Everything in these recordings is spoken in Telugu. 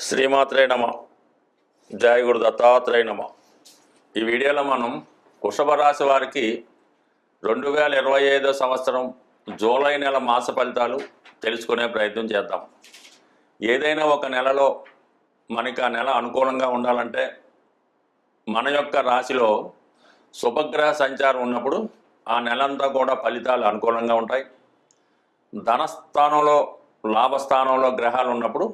శ్రీమాత్రే నమ. జయ గురు దత్తాత్రేయ నమ. ఈ వీడియోలో మనం వృషభ రాశి వారికి 2025 సంవత్సరం జూలై నెల మాస ఫలితాలు తెలుసుకునే ప్రయత్నం చేద్దాం. ఏదైనా ఒక నెలలో మనకి ఆ నెల అనుకూలంగా ఉండాలంటే మన యొక్క రాశిలో శుభగ్రహ సంచారం ఉన్నప్పుడు ఆ నెలంతా కూడా ఫలితాలు అనుకూలంగా ఉంటాయి. ధనస్థానంలో లాభస్థానంలో గ్రహాలు ఉన్నప్పుడు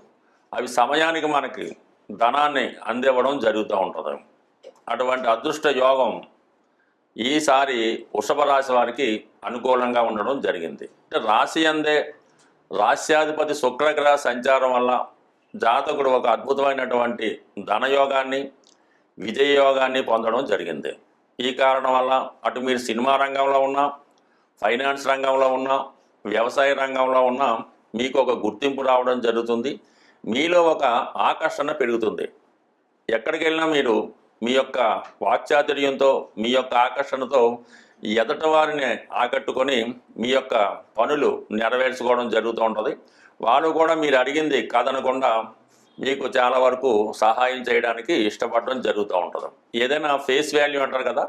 అవి సమయానికి మనకి ధనాన్ని అందివ్వడం జరుగుతూ ఉంటుంది. అటువంటి అదృష్ట యోగం ఈసారి వృషభ రాశి వారికి అనుకూలంగా ఉండడం జరిగింది. రాశి అందే రాశ్యాధిపతి శుక్రగ్రహ సంచారం వల్ల జాతకుడు ఒక అద్భుతమైనటువంటి ధనయోగాన్ని విజయయోగాన్ని పొందడం జరిగింది. ఈ కారణం వల్ల అటు మీరు సినిమా రంగంలో ఉన్నా, ఫైనాన్స్ రంగంలో ఉన్నా, వ్యవసాయ రంగంలో ఉన్నా మీకు ఒక గుర్తింపు రావడం జరుగుతుంది. మీలో ఒక ఆకర్షణ పెరుగుతుంది. ఎక్కడికి వెళ్ళినా మీరు మీ యొక్క వాక్చాతుర్యంతో, మీ యొక్క ఆకర్షణతో ఎదట వారిని ఆకట్టుకొని మీ యొక్క పనులు నెరవేర్చుకోవడం జరుగుతూ ఉంటుంది. వాళ్ళు కూడా మీరు అడిగింది కాదనకుండా మీకు చాలా వరకు సహాయం చేయడానికి ఇష్టపడడం జరుగుతూ ఉంటుంది. ఏదైనా ఫేస్ వాల్యూ అంటారు కదా,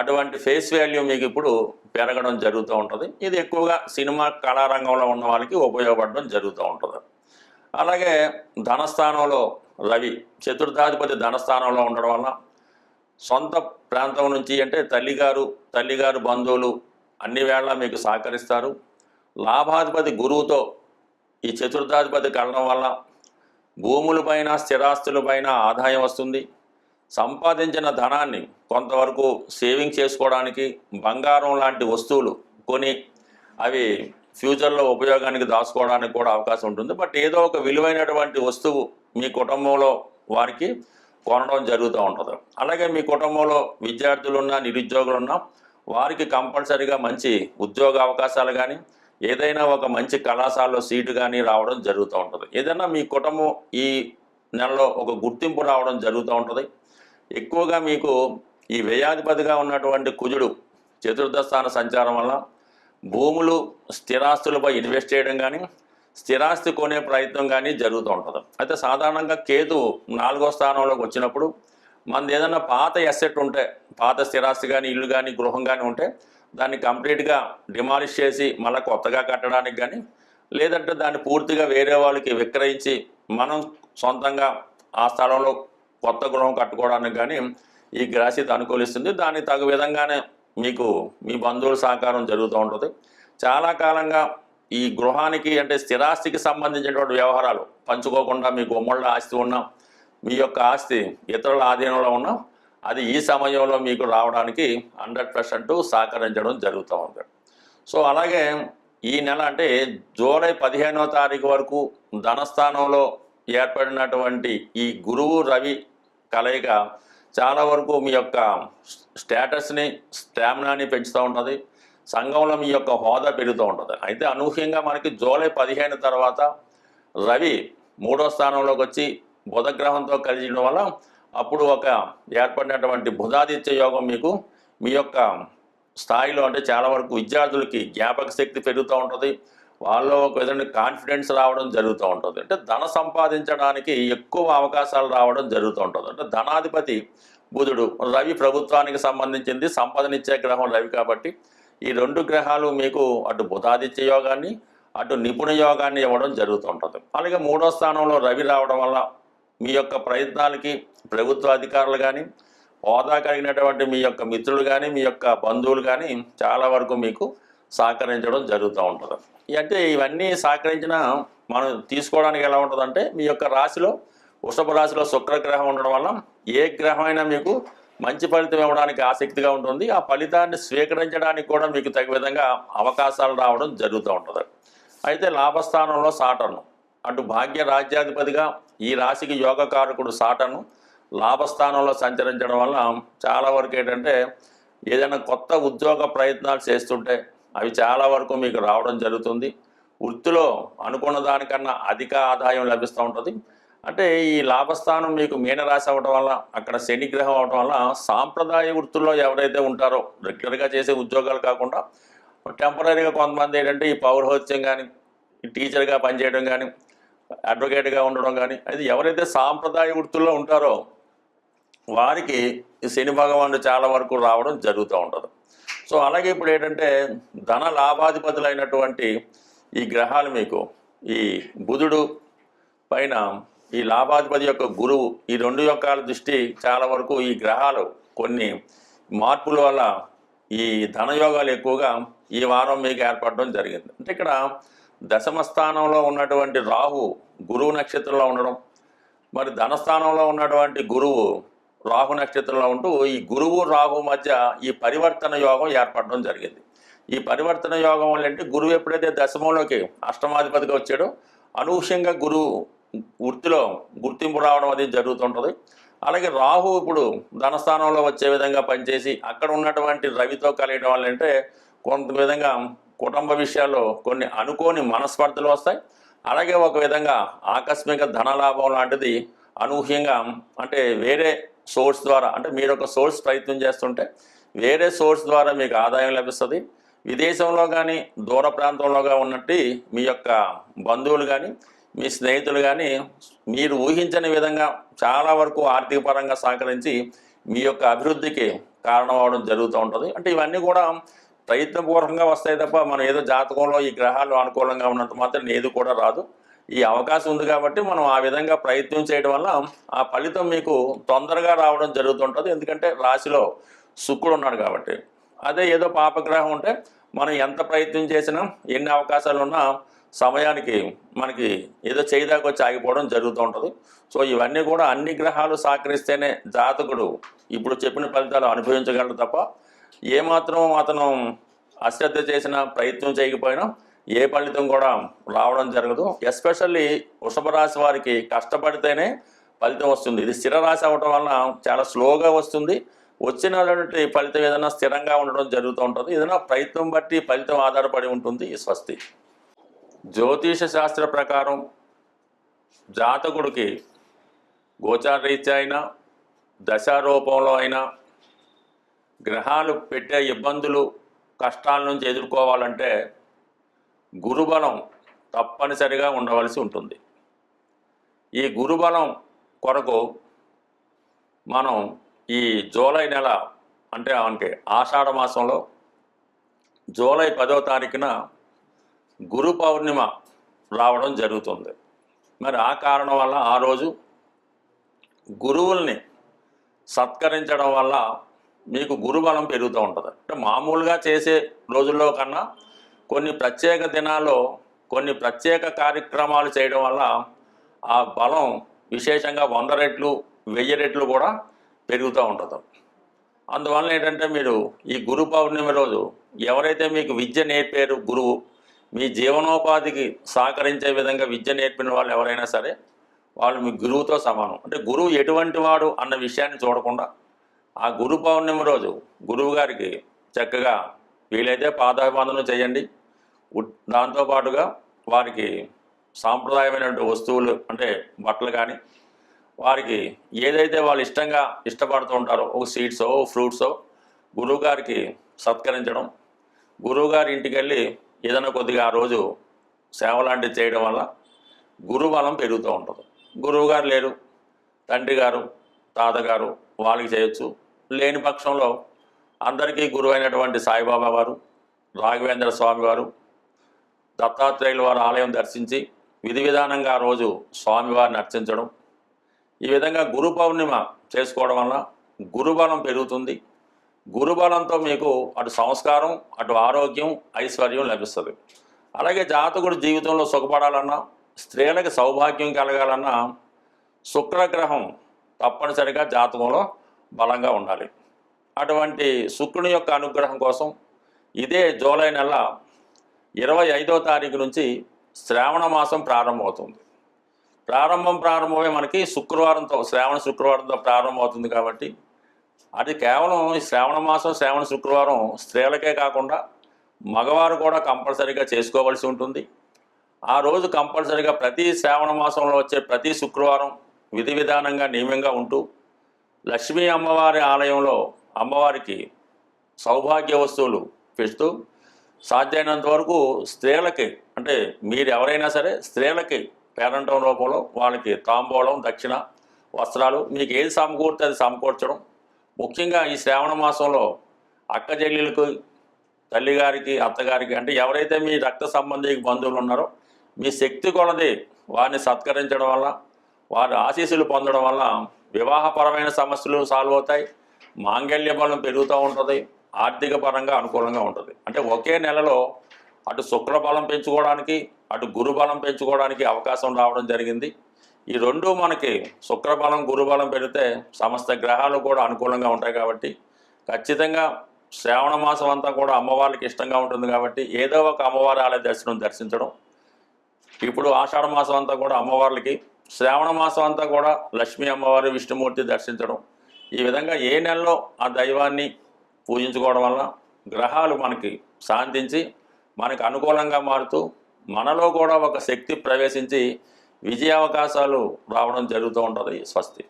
అటువంటి ఫేస్ వాల్యూ మీకు ఇప్పుడు పెరగడం జరుగుతూ ఉంటుంది. ఇది ఎక్కువగా సినిమా కళారంగంలో ఉన్న వాళ్ళకి ఉపయోగపడడం జరుగుతూ ఉంటుంది. అలాగే ధనస్థానంలో రవి చతుర్థాధిపతి ధనస్థానంలో ఉండడం వల్ల సొంత ప్రాంతం నుంచి అంటే తల్లిగారు బంధువులు అన్ని వేళ మీకు సహకరిస్తారు. లాభాధిపతి గురువుతో ఈ చతుర్థాధిపతి కలడం వల్ల భూములపైన స్థిరాస్తులపైన ఆదాయం వస్తుంది. సంపాదించిన ధనాన్ని కొంతవరకు సేవింగ్ చేసుకోవడానికి బంగారం లాంటి వస్తువులు కొని అవి ఫ్యూచర్లో ఉపయోగానికి దాచుకోవడానికి కూడా అవకాశం ఉంటుంది. బట్ ఏదో ఒక విలువైనటువంటి వస్తువు మీ కుటుంబంలో వారికి కొనడం జరుగుతూ ఉంటుంది. అలాగే మీ కుటుంబంలో విద్యార్థులున్నా, నిరుద్యోగులున్నా వారికి కంపల్సరీగా మంచి ఉద్యోగ అవకాశాలు కానీ, ఏదైనా ఒక మంచి కళాశాలలో సీటు కానీ రావడం జరుగుతూ ఉంటుంది. ఏదైనా మీ కుటుంబం ఈ నెలలో ఒక గుర్తింపు రావడం జరుగుతూ ఉంటుంది. ఎక్కువగా మీకు ఈ వ్యయాధిపతిగా ఉన్నటువంటి కుజుడు చతుర్థ స్థాన సంచారం వల్ల భూములు స్థిరాస్తులపై ఇన్వెస్ట్ చేయడం కానీ, స్థిరాస్తి కొనే ప్రయత్నం కానీ జరుగుతూ ఉంటుంది. అయితే సాధారణంగా కేతు 4వ స్థానంలోకి వచ్చినప్పుడు మనది ఏదైనా పాత ఎసెట్ ఉంటే, పాత స్థిరాస్తి కానీ, ఇల్లు కానీ, గృహం కానీ ఉంటే దాన్ని కంప్లీట్గా డిమాలిష్ చేసి మళ్ళీ కొత్తగా కట్టడానికి కానీ, లేదంటే దాన్ని పూర్తిగా వేరే వాళ్ళకి విక్రయించి మనం సొంతంగా ఆ స్థలంలో కొత్త గృహం కట్టుకోవడానికి కానీ ఈ గ్రహస్థితి అనుకూలిస్తుంది. దానికి తగు విధంగానే మీకు మీ బంధువుల సహకారం జరుగుతూ ఉంటుంది. చాలా కాలంగా ఈ గృహానికి అంటే స్థిరాస్తికి సంబంధించినటువంటి వ్యవహారాలు పంచుకోకుండా మీకు ఉమ్మళ్ళ ఆస్తి ఉన్నా, మీ యొక్క ఆస్తి ఇతరుల ఆధీనంలో ఉన్నా అది ఈ సమయంలో మీకు రావడానికి 100% సహకరించడం జరుగుతూ ఉంది. సో అలాగే ఈ నెల అంటే జూలై 15వ తారీఖు వరకు ధనస్థానంలో ఏర్పడినటువంటి ఈ గురువు రవి కలయిక చాలా వరకు మీ యొక్క స్టేటస్ని, స్టామినాని పెంచుతూ ఉంటుంది. సంఘంలో మీ యొక్క హోదా పెరుగుతూ ఉంటుంది. అయితే అనూహ్యంగా మనకి జూలై 15 తర్వాత రవి 3వ స్థానంలోకి వచ్చి బుధగ్రహంతో కలిసిన వల్ల అప్పుడు ఒక ఏర్పడినటువంటి బుధాదిత్య యోగం మీకు మీ యొక్క స్థాయిలో అంటే చాలా వరకు విద్యార్థులకి జ్ఞాపక శక్తి పెరుగుతూ ఉంటుంది. వాళ్ళలో ఒక విధంగా కాన్ఫిడెన్స్ రావడం జరుగుతూ ఉంటుంది. అంటే ధన సంపాదించడానికి ఎక్కువ అవకాశాలు రావడం జరుగుతూ ఉంటుంది. అంటే ధనాధిపతి బుధుడు, రవి ప్రభుత్వానికి సంబంధించింది, సంపదనిచ్చే గ్రహం రవి కాబట్టి ఈ 2 గ్రహాలు మీకు అటు బుధాదిత్య యోగాన్ని, అటు నిపుణ యోగాన్ని ఇవ్వడం జరుగుతూ ఉంటుంది. అలాగే 3వ స్థానంలో రవి రావడం వల్ల మీ యొక్క ప్రయత్నాలకి ప్రభుత్వ అధికారులు కానీ, హోదా కలిగినటువంటి మీ యొక్క మిత్రులు కానీ, మీ యొక్క బంధువులు కానీ చాలా వరకు మీకు సహకరించడం జరుగుతూ ఉంటుంది. అంటే ఇవన్నీ సహకరించిన మనం తీసుకోవడానికి ఎలా ఉంటుందంటే మీ యొక్క రాశిలో వృషభ రాశిలో శుక్రగ్రహం ఉండడం వల్ల ఏ గ్రహమైనా మీకు మంచి ఫలితం ఇవ్వడానికి ఆసక్తిగా ఉంటుంది. ఆ ఫలితాన్ని స్వీకరించడానికి కూడా మీకు తగిన విధంగా అవకాశాలు రావడం జరుగుతూ ఉంటుంది. అయితే లాభస్థానంలో సాటర్ను అటు భాగ్య రాజ్యాధిపతిగా ఈ రాశికి యోగకారకుడు సాటర్ను లాభస్థానంలో సంచరించడం వల్ల చాలా వరకు ఏంటంటే ఏదైనా కొత్త ఉద్యోగ ప్రయత్నాలు చేస్తుంటే అవి చాలా వరకు మీకు రావడం జరుగుతుంది. వృత్తిలో అనుకున్న దానికన్నా అధిక ఆదాయం లభిస్తూ ఉంటుంది. అంటే ఈ లాభస్థానం మీకు మీనరాశి అవ్వడం వల్ల, అక్కడ శని గ్రహం అవడం వల్ల సాంప్రదాయ వృత్తుల్లో ఎవరైతే ఉంటారో రెగ్యులర్గా చేసే ఉద్యోగాలు కాకుండా టెంపరీగా కొంతమంది ఏంటంటే ఈ పౌరహత్యం కానీ, ఈ టీచర్గా పనిచేయడం కానీ, అడ్వకేట్గా ఉండడం కానీ, అది ఎవరైతే సాంప్రదాయ వృత్తుల్లో ఉంటారో వారికి ఈ శని భగవానుడు చాలా వరకు రావడం జరుగుతూ ఉంటుంది. సో అలాగే ఇప్పుడు ఏంటంటే ధన లాభాధిపతులైనటువంటి ఈ గ్రహాలు మీకు ఈ బుధుడు పైన ఈ లాభాధిపతి యొక్క గురువు ఈ రెండు యొక్క దృష్టి చాలా వరకు ఈ గ్రహాలు కొన్ని మార్పుల వల్ల ఈ ధనయోగాలు ఎక్కువగా ఈ వారం మీకు ఏర్పడడం జరిగింది. అంటే ఇక్కడ దశమ స్థానంలో ఉన్నటువంటి రాహు గురువు నక్షత్రంలో ఉండడం, మరి ధనస్థానంలో ఉన్నటువంటి గురువు రాహు నక్షత్రంలో ఉంటూ ఈ గురువు రాహు మధ్య ఈ పరివర్తన యోగం ఏర్పడడం జరిగింది. ఈ పరివర్తన యోగం వల్ల అంటే గురువు ఎప్పుడైతే దశమంలోకి అష్టమాధిపతిగా వచ్చాడో అనూహ్యంగా గురువు వృత్తిలో గుర్తింపు రావడం అది జరుగుతుంటుంది. అలాగే రాహు ఇప్పుడు ధనస్థానంలో వచ్చే విధంగా పనిచేసి అక్కడ ఉన్నటువంటి రవితో కలియడం వల్ల అంటే కొంత విధంగా కుటుంబ విషయాల్లో కొన్ని అనుకోని మనస్పర్ధలు వస్తాయి. అలాగే ఒక విధంగా ఆకస్మిక ధనలాభం లాంటిది అనూహ్యంగా అంటే వేరే సోర్స్ ద్వారా, అంటే మీరు ఒక సోర్స్ ప్రయత్నం చేస్తుంటే వేరే సోర్స్ ద్వారా మీకు ఆదాయం లభిస్తుంది. విదేశంలో కానీ దూర ప్రాంతంలోగా ఉన్నట్టు మీ యొక్క బంధువులు కానీ మీ స్నేహితులు కానీ మీరు ఊహించని విధంగా చాలా వరకు ఆర్థిక పరంగా సహకరించి మీ యొక్క అభివృద్ధికి కారణం అవడం జరుగుతూ ఉంటుంది. అంటే ఇవన్నీ కూడా ప్రయత్నపూర్వకంగా వస్తాయి తప్ప మనం ఏదో జాతకంలో ఈ గ్రహాలు అనుకూలంగా ఉన్నంత మాత్రం ఏది కూడా రాదు. ఈ అవకాశం ఉంది కాబట్టి మనం ఆ విధంగా ప్రయత్నం చేయడం వల్ల ఆ ఫలితం మీకు తొందరగా రావడం జరుగుతుంటుంది. ఎందుకంటే రాశిలో శుక్రుడు ఉన్నాడు కాబట్టి. అదే ఏదో పాపగ్రహం ఉంటే మనం ఎంత ప్రయత్నం చేసినా ఎన్ని అవకాశాలు ఉన్నా సమయానికి మనకి ఏదో చేయదాకా వచ్చి ఆగిపోవడం జరుగుతూ ఉంటుంది. సో ఇవన్నీ కూడా అన్ని గ్రహాలు సహకరిస్తేనే జాతకుడు ఇప్పుడు చెప్పిన ఫలితాలు అనుభవించగలరు తప్ప ఏమాత్రం అతను అశ్రద్ధ చేసినా ప్రయత్నం చేయకపోయినా ఏ ఫలితం కూడా రావడం జరగదు. ఎస్పెషల్లీ వృషభ రాశి వారికి కష్టపడితేనే ఫలితం వస్తుంది. ఇది స్థిర రాశి అవటం వలన చాలా స్లోగా వస్తుంది. వచ్చినటువంటి ఫలితం ఏదైనా స్థిరంగా ఉండడం జరుగుతూ ఉంటుంది. ఏదైనా ప్రయత్నం బట్టి ఫలితం ఆధారపడి ఉంటుంది. ఈ స్వస్తి. జ్యోతిష శాస్త్ర ప్రకారం జాతకుడికి గోచార రీత్యా అయినా దశారూపంలో అయినా గ్రహాలు పెట్టే ఇబ్బందులు కష్టాల నుంచి ఎదుర్కోవాలంటే గురుబలం తప్పనిసరిగా ఉండవలసి ఉంటుంది. ఈ గురుబలం కొరకు మనం ఈ జూలై నెల అంటే ఆషాఢ మాసంలో జూలై 10వ తారీఖున గురు పౌర్ణిమ రావడం జరుగుతుంది. మరి ఆ కారణం వల్ల ఆ రోజు గురువుల్ని సత్కరించడం వల్ల మీకు గురుబలం పెరుగుతూ ఉంటుంది. అంటే మామూలుగా చేసే రోజుల్లో కన్నా కొన్ని ప్రత్యేక దినాల్లో కొన్ని ప్రత్యేక కార్యక్రమాలు చేయడం వల్ల ఆ బలం విశేషంగా 100 రెట్లు 1000 రెట్లు కూడా పెరుగుతూ ఉంటుంది. అందువల్ల ఏంటంటే మీరు ఈ గురు పౌర్ణమి రోజు ఎవరైతే మీకు విద్య నేర్పారు గురువు, మీ జీవనోపాధికి సహకరించే విధంగా విద్య నేర్పిన వాళ్ళు ఎవరైనా సరే వాళ్ళు మీ గురువుతో సమానం. అంటే గురువు ఎటువంటి వాడు అన్న విషయాన్ని చూడకుండా ఆ గురు పౌర్ణమి రోజు గురువు గారికి చక్కగా వీలైతే పాదాభివందనం చేయండి. దాంతోపాటుగా వారికి సాంప్రదాయమైనటువంటి వస్తువులు అంటే బట్టలు కానీ వారికి ఏదైతే వాళ్ళు ఇష్టపడుతూ ఉంటారో ఒక సీడ్సో ఫ్రూట్సో గురువుగారికి సత్కరించడం, గురువుగారి ఇంటికి వెళ్ళి ఏదైనా కొద్దిగా ఆ రోజు సేవ లాంటివి చేయడం వల్ల గురుబలం పెరుగుతూ ఉంటుంది. గురువుగారు లేరు, తండ్రి గారు తాతగారు వాళ్ళకి చేయొచ్చు. లేని పక్షంలో అందరికీ గురువు అయినటువంటి సాయిబాబా వారు, రాఘవేంద్ర స్వామి వారు, దత్తాత్రేయుల వారి ఆలయం దర్శించి విధి విధానంగా ఆ రోజు స్వామివారిని అర్చించడం, ఈ విధంగా గురు పౌర్ణిమ చేసుకోవడం వల్ల గురుబలం పెరుగుతుంది. గురుబలంతో మీకు అటు సంస్కారం అటు ఆరోగ్యం ఐశ్వర్యం లభిస్తుంది. అలాగే జాతకుడు జీవితంలో సుఖపడాలన్నా స్త్రీలకు సౌభాగ్యం కలగాలన్నా శుక్రగ్రహం తప్పనిసరిగా జాతకంలో బలంగా ఉండాలి. అటువంటి శుక్రుని యొక్క అనుగ్రహం కోసం ఇదే జూలై నెల 25వ తారీఖు నుంచి శ్రావణ మాసం ప్రారంభమవుతుంది. ప్రారంభమై మనకి శుక్రవారంతో శ్రావణ శుక్రవారంతో ప్రారంభమవుతుంది. కాబట్టి అది కేవలం ఈ శ్రావణ మాసం శ్రావణ శుక్రవారం స్త్రీలకే కాకుండా మగవారు కూడా కంపల్సరీగా చేసుకోవాల్సి ఉంటుంది. ఆ రోజు కంపల్సరీగా ప్రతి శ్రావణ మాసంలో వచ్చే ప్రతి శుక్రవారం విధి విధానంగా నియమంగా ఉంటూ లక్ష్మీ అమ్మవారి ఆలయంలో అమ్మవారికి సౌభాగ్య వస్తువులు పెడుతూ సాధ్యమైనంత వరకు స్త్రీలకి అంటే మీరు ఎవరైనా సరే స్త్రీలకి పేరంటం రూపంలో వాళ్ళకి తాంబూలం, దక్షిణ, వస్త్రాలు మీకు ఏది సమకూరితే అది సమకూర్చడం. ముఖ్యంగా ఈ శ్రావణ మాసంలో అక్క చెల్లెలకు, తల్లిగారికి, అత్తగారికి, అంటే ఎవరైతే మీ రక్త సంబంధిక బంధువులు ఉన్నారో మీ శక్తి కొలది వారిని సత్కరించడం వల్ల, వారి ఆశీస్సులు పొందడం వల్ల వివాహపరమైన సమస్యలు సాల్వ్ అవుతాయి, మాంగళ్య బలం పెరుగుతూ ఉంటుంది, ఆర్థిక పరంగా అనుకూలంగా ఉంటుంది. అంటే ఒకే నెలలో అటు శుక్ర బలం పెంచుకోవడానికి, అటు గురు బలం పెంచుకోవడానికి అవకాశం రావడం జరిగింది. ఈ రెండు మనకి శుక్రబలం, గురుబలం పెడితే సమస్త గ్రహాలు కూడా అనుకూలంగా ఉంటాయి. కాబట్టి ఖచ్చితంగా శ్రావణ మాసం అంతా కూడా అమ్మవారికి ఇష్టంగా ఉంటుంది. కాబట్టి ఏదో ఒక అమ్మవారి ఆలయ దర్శించడం. ఇప్పుడు ఆషాఢ మాసం అంతా కూడా అమ్మవార్లకి, శ్రావణ మాసం అంతా కూడా లక్ష్మీ అమ్మవారి, విష్ణుమూర్తి దర్శించడం. ఈ విధంగా ఏ నెలలో ఆ దైవాన్ని పూజించుకోవడం వల్ల గ్రహాలు మనకి శాంతించి మనకు అనుకూలంగా మారుతూ మనలో కూడా ఒక శక్తి ప్రవేశించి విజయావకాశాలు రావడం జరుగుతూ ఉంటుంది. స్వస్తి.